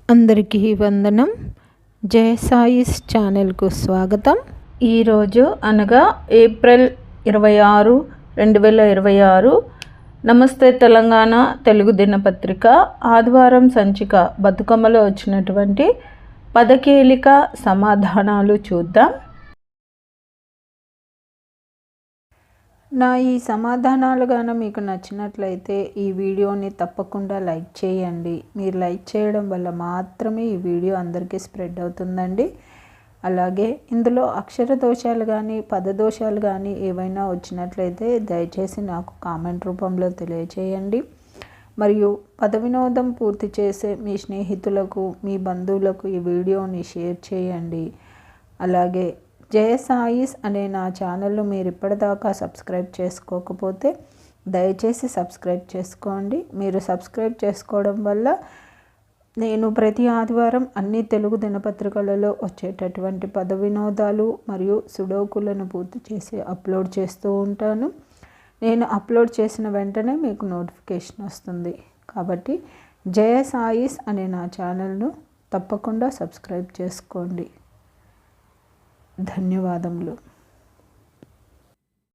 అందరికీ వందనం. జయ సాయిస్ ఛానల్కు స్వాగతం. ఈరోజు అనగా ఏప్రిల్ 26, 2026 నమస్తే తెలంగాణ తెలుగు దినపత్రిక ఆదివారం సంచిక బతుకమ్మలో వచ్చినటువంటి పదకీలిక సమాధానాలు చూద్దాం. నా ఈ సమాధానాలు గాన మీకు నచ్చినట్లయితే ఈ వీడియోని తప్పకుండా లైక్ చేయండి. మీరు లైక్ చేయడం వల్ల మాత్రమే ఈ వీడియో అందరికీ స్ప్రెడ్ అవుతుందండి. అలాగే ఇందులో అక్షర దోషాలు కానీ పదదోషాలు కానీ ఏవైనా వచ్చినట్లయితే దయచేసి నాకు కామెంట్ రూపంలో తెలియచేయండి. మరియు పద వినోదం పూర్తి చేసే మీ స్నేహితులకు మీ బంధువులకు ఈ వీడియోని షేర్ చేయండి. అలాగే జయ సాయిస్ అనే నా ఛానల్ను మీరు ఇప్పటిదాకా సబ్స్క్రైబ్ చేసుకోకపోతే దయచేసి సబ్స్క్రైబ్ చేసుకోండి. మీరు సబ్స్క్రైబ్ చేసుకోవడం వల్ల నేను ప్రతి ఆదివారం అన్ని తెలుగు దినపత్రికలలో వచ్చేటటువంటి పద వినోదాలు మరియు సుడోకులను పూర్తి చేసి అప్లోడ్ చేస్తూ ఉంటాను. నేను అప్లోడ్ చేసిన వెంటనే మీకు నోటిఫికేషన్ వస్తుంది. కాబట్టి జయ సాయిస్ అనే నా ఛానల్ను తప్పకుండా సబ్స్క్రైబ్ చేసుకోండి. ధన్యవాదములు.